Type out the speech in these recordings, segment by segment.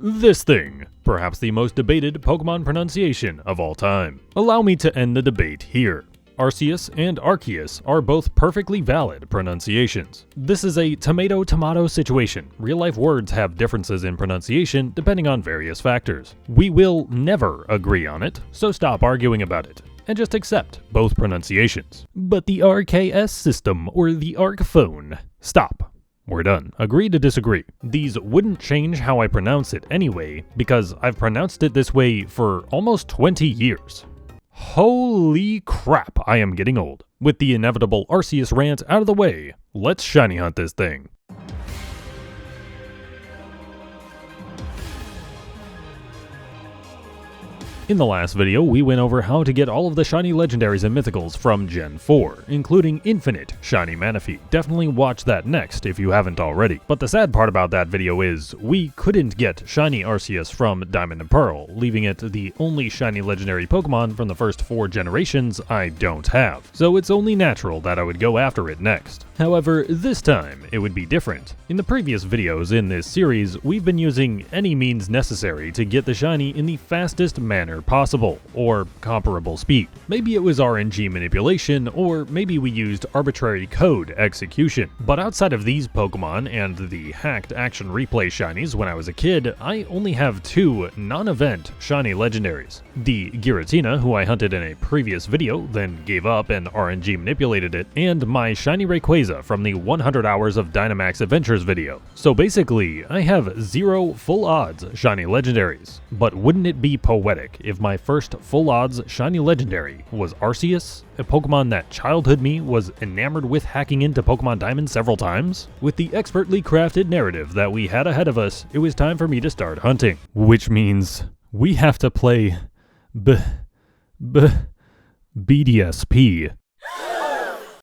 This thing, perhaps the most debated Pokemon pronunciation of all time. Allow me to end the debate here. Arceus and Arceus are both perfectly valid pronunciations. This is a tomato-tomato situation. Real-life words have differences in pronunciation depending on various factors. We will never agree on it, so stop arguing about it and just accept both pronunciations. But the RKS system or the ARC phone, stop. We're done. Agree to disagree. These wouldn't change how I pronounce it anyway, because I've pronounced it this way for almost 20 years. Holy crap, I am getting old. With the inevitable Arceus rant out of the way, let's shiny hunt this thing. In the last video, we went over how to get all of the shiny legendaries and mythicals from Gen 4, including Infinite Shiny Manaphy. Definitely watch that next if you haven't already. But the sad part about that video is, we couldn't get Shiny Arceus from Diamond and Pearl, leaving it the only shiny legendary Pokemon from the first 4 generations I don't have. So it's only natural that I would go after it next. However, this time, it would be different. In the previous videos in this series, we've been using any means necessary to get the shiny in the fastest manner possible, or comparable speed. Maybe it was RNG manipulation, or maybe we used arbitrary code execution. But outside of these Pokemon and the hacked action replay shinies when I was a kid, I only have 2 non-event shiny legendaries. The Giratina, who I hunted in a previous video, then gave up and RNG manipulated it, and my shiny Rayquaza from the 100 Hours of Dynamax Adventures video. So basically, I have 0 full odds shiny legendaries. But wouldn't it be poetic if my first full odds shiny legendary was Arceus, a Pokemon that childhood me was enamored with hacking into Pokemon Diamond several times? With the expertly crafted narrative that we had ahead of us, it was time for me to start hunting. Which means we have to play BDSP.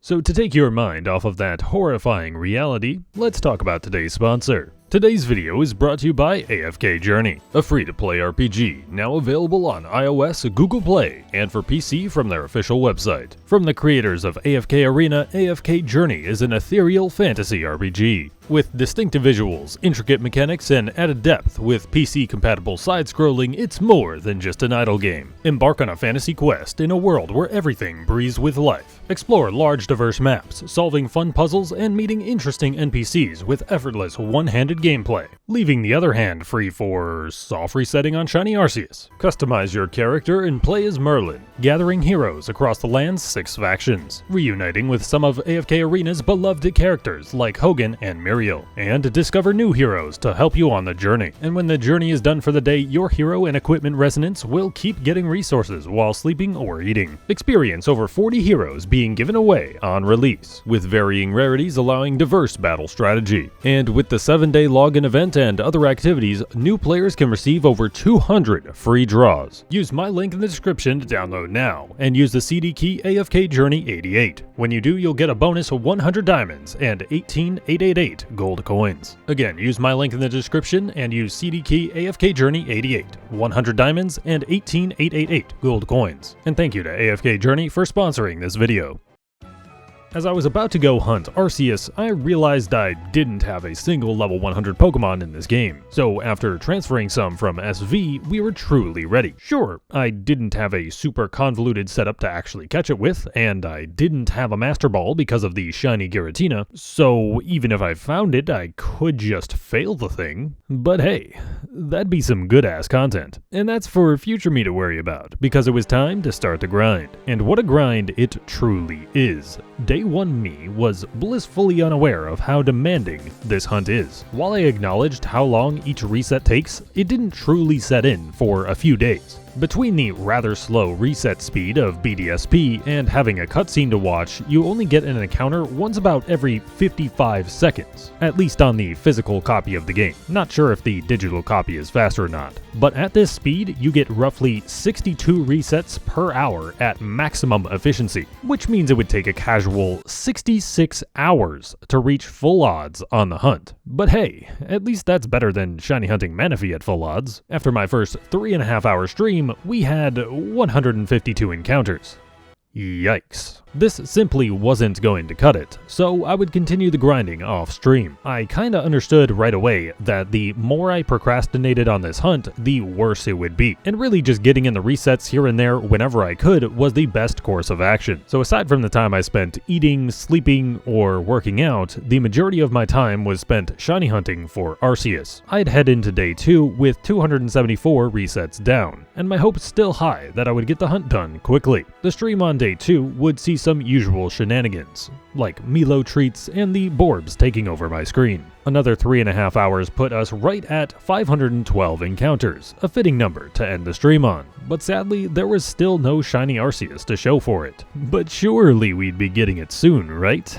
So to take your mind off of that horrifying reality, let's talk about today's sponsor. Today's video is brought to you by AFK Journey, a free-to-play RPG now available on iOS, Google Play, and for PC from their official website. From the creators of AFK Arena, AFK Journey is an ethereal fantasy RPG. With distinctive visuals, intricate mechanics, and added depth with PC-compatible side-scrolling, it's more than just an idle game. Embark on a fantasy quest in a world where everything breathes with life. Explore large, diverse maps, solving fun puzzles, and meeting interesting NPCs with effortless one-handed gameplay, leaving the other hand free for soft resetting on Shiny Arceus. Customize your character and play as Merlin, gathering heroes across the land's 6 factions, reuniting with some of AFK Arena's beloved characters like Hogan and Muriel, and discover new heroes to help you on the journey. And when the journey is done for the day, your hero and equipment resonance will keep getting resources while sleeping or eating. Experience over 40 heroes being given away on release, with varying rarities allowing diverse battle strategy. And with the 7-day login event and other activities, new players can receive over 200 free draws. Use my link in the description to download now, and use the CDKey AFKJourney88. When you do, you'll get a bonus of 100 diamonds and 18888 gold coins. Again, use my link in the description and use CDKey AFKJourney88, 100 diamonds and 18888 gold coins. And thank you to AFK Journey for sponsoring this video. As I was about to go hunt Arceus, I realized I didn't have a single level 100 Pokemon in this game. So after transferring some from SV, we were truly ready. Sure, I didn't have a super convoluted setup to actually catch it with, and I didn't have a Master Ball because of the shiny Giratina, so even if I found it, I could just fail the thing. But hey, that'd be some good-ass content. And that's for future me to worry about, because it was time to start the grind. And what a grind it truly is. Day 1 me was blissfully unaware of how demanding this hunt is. While I acknowledged how long each reset takes, it didn't truly set in for a few days. Between the rather slow reset speed of BDSP and having a cutscene to watch, you only get an encounter once about every 55 seconds, at least on the physical copy of the game. Not sure if the digital copy is faster or not, but at this speed, you get roughly 62 resets per hour at maximum efficiency, which means it would take a casual 66 hours to reach full odds on the hunt. But hey, at least that's better than shiny hunting Manaphy at full odds. After my first 3.5 hour stream, we had 152 encounters. Yikes. This simply wasn't going to cut it, so I would continue the grinding off stream. I kinda understood right away that the more I procrastinated on this hunt, the worse it would be, and really just getting in the resets here and there whenever I could was the best course of action. So aside from the time I spent eating, sleeping, or working out, the majority of my time was spent shiny hunting for Arceus. I'd head into day 2 with 274 resets down, and my hopes still high that I would get the hunt done quickly. The stream on day 2 would see some usual shenanigans, like Milo treats and the Borbs taking over my screen. Another 3.5 hours put us right at 512 encounters, a fitting number to end the stream on. But sadly, there was still no shiny Arceus to show for it. But surely we'd be getting it soon, right?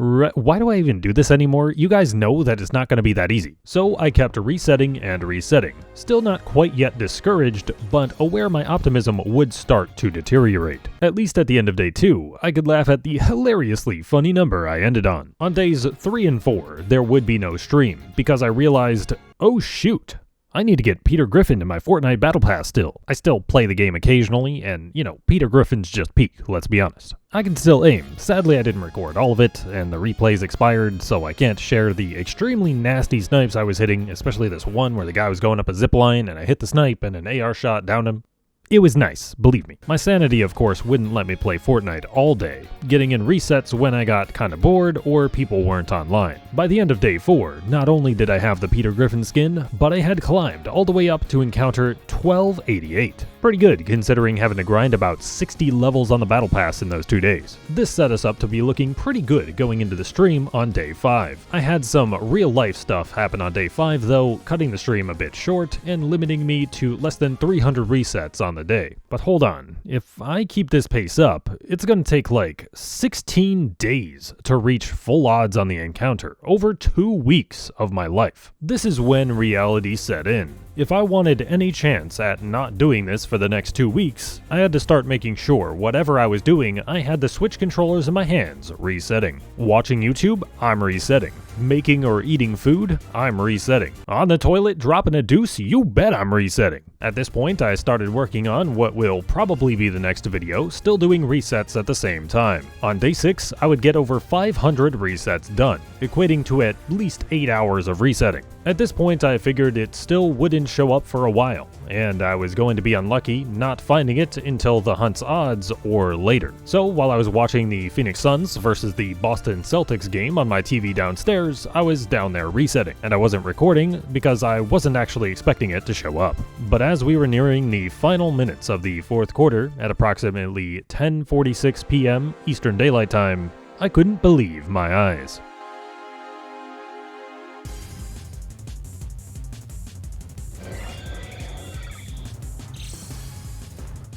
Why do I even do this anymore? You guys know that it's not going to be that easy. So I kept resetting and resetting. Still not quite yet discouraged, but aware my optimism would start to deteriorate. At least at the end of day 2, I could laugh at the hilariously funny number I ended on. On days 3 and 4, there would be no stream, because I realized, oh shoot, I need to get Peter Griffin in my Fortnite Battle Pass still. I still play the game occasionally, and, you know, Peter Griffin's just peak, let's be honest. I can still aim. Sadly, I didn't record all of it, and the replays expired, so I can't share the extremely nasty snipes I was hitting, especially this one where the guy was going up a zipline, and I hit the snipe, and an AR shot downed him. It was nice, believe me. My sanity, of course, wouldn't let me play Fortnite all day, getting in resets when I got kinda bored or people weren't online. By the end of day 4, not only did I have the Peter Griffin skin, but I had climbed all the way up to encounter 1288. Pretty good, considering having to grind about 60 levels on the Battle Pass in those 2 days. This set us up to be looking pretty good going into the stream on day 5. I had some real-life stuff happen on day 5 though, cutting the stream a bit short and limiting me to less than 300 resets on the day. But hold on, if I keep this pace up, it's gonna take like 16 days to reach full odds on the encounter, over 2 weeks of my life. This is when reality set in. If I wanted any chance at not doing this for the next 2 weeks, I had to start making sure whatever I was doing, I had the Switch controllers in my hands resetting. Watching YouTube, I'm resetting. Making or eating food, I'm resetting. On the toilet, dropping a deuce, you bet I'm resetting. At this point, I started working on what will probably be the next video, still doing resets at the same time. On day 6, I would get over 500 resets done, equating to at least 8 hours of resetting. At this point, I figured it still wouldn't show up for a while, and I was going to be unlucky not finding it until the hunt's odds or later. So while I was watching the Phoenix Suns versus the Boston Celtics game on my TV downstairs, I was down there resetting, and I wasn't recording because I wasn't actually expecting it to show up. But as we were nearing the final minutes of the 4th quarter at approximately 10:46 p.m. Eastern Daylight Time, I couldn't believe my eyes.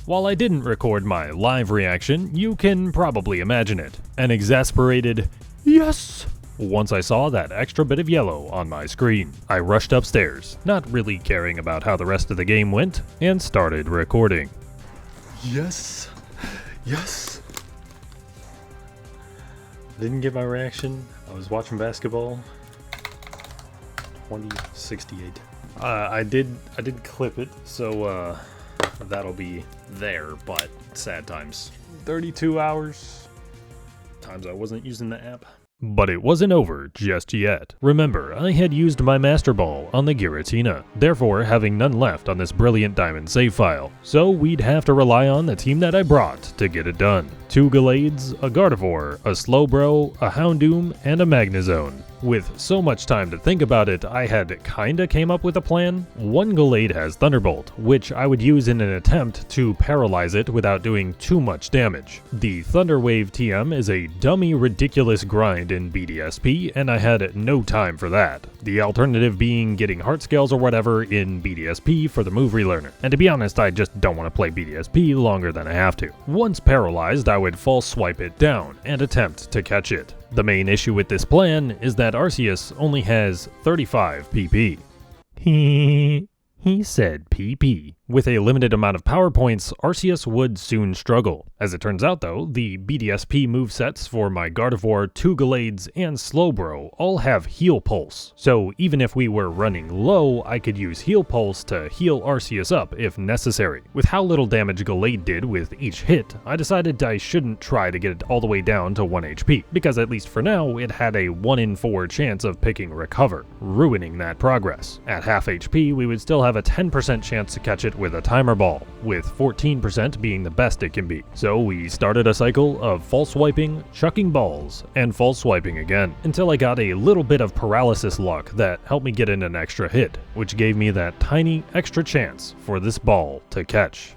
While I didn't record my live reaction, you can probably imagine it. An exasperated, yes! Once I saw that extra bit of yellow on my screen. I rushed upstairs, not really caring about how the rest of the game went, and started recording. Yes! Yes! Didn't get my reaction. I was watching basketball. 2068. I did clip it, so that'll be there, but sad times. 32 hours. Times I wasn't using the app. But it wasn't over just yet. Remember, I had used my Master Ball on the Giratina, therefore having none left on this brilliant diamond save file. So we'd have to rely on the team that I brought to get it done. 2 Gallades, a Gardevoir, a Slowbro, a Houndoom, and a Magnezone. With so much time to think about it, I had kinda came up with a plan. 1 Gallade has Thunderbolt, which I would use in an attempt to paralyze it without doing too much damage. The Thunder Wave TM is a dummy ridiculous grind in BDSP, and I had no time for that. The alternative being getting heart scales or whatever in BDSP for the move relearner. And to be honest, I just don't want to play BDSP longer than I have to. Once paralyzed, I would false swipe it down and attempt to catch it. The main issue with this plan is that Arceus only has 35 PP. He said PP With a limited amount of power points, Arceus would soon struggle. As it turns out though, the BDSP movesets for my Gardevoir, 2 Gallades, and Slowbro all have Heal Pulse. So even if we were running low, I could use Heal Pulse to heal Arceus up if necessary. With how little damage Gallade did with each hit, I decided I shouldn't try to get it all the way down to 1 HP, because at least for now, it had a 1 in 4 chance of picking Recover, ruining that progress. At half HP, we would still have a 10% chance to catch it with a Timer Ball, with 14% being the best it can be. So we started a cycle of false swiping, chucking balls, and false swiping again, until I got a little bit of paralysis luck that helped me get in an extra hit, which gave me that tiny extra chance for this ball to catch.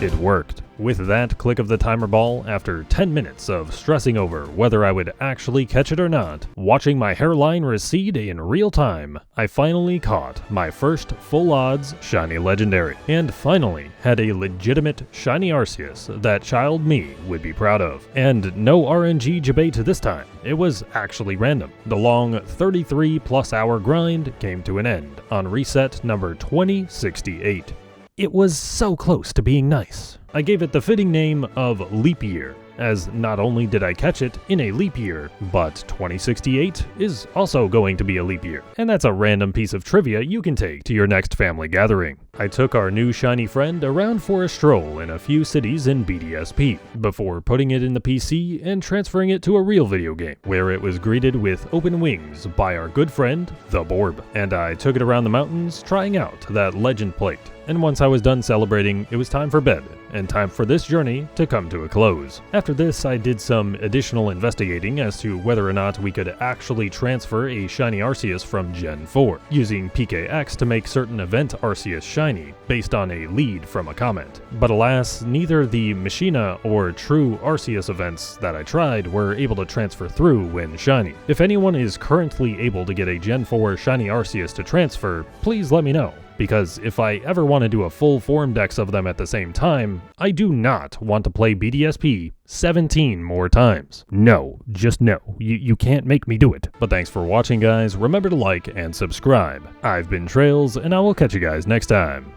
It worked. With that click of the timer ball, after 10 minutes of stressing over whether I would actually catch it or not, watching my hairline recede in real time, I finally caught my first full odds shiny legendary, and finally had a legitimate shiny Arceus that child me would be proud of. And no RNG debate this time, it was actually random. The long 33+ hour grind came to an end on reset number 2068. It was so close to being nice. I gave it the fitting name of Leap Year, as not only did I catch it in a leap year, but 2068 is also going to be a leap year. And that's a random piece of trivia you can take to your next family gathering. I took our new shiny friend around for a stroll in a few cities in BDSP, before putting it in the PC and transferring it to a real video game, where it was greeted with open wings by our good friend, the Borb. And I took it around the mountains, trying out that legend plate. And once I was done celebrating, it was time for bed, and time for this journey to come to a close. After this, I did some additional investigating as to whether or not we could actually transfer a shiny Arceus from Gen 4, using PKX to make certain event Arceus shiny, based on a lead from a comment. But alas, neither the Machina or true Arceus events that I tried were able to transfer through when shiny. If anyone is currently able to get a Gen 4 shiny Arceus to transfer, please let me know. Because if I ever want to do a full form dex of them at the same time, I do not want to play BDSP 17 more times. No, just no. You can't make me do it. But thanks for watching, guys. Remember to like and subscribe. I've been Trails, and I will catch you guys next time.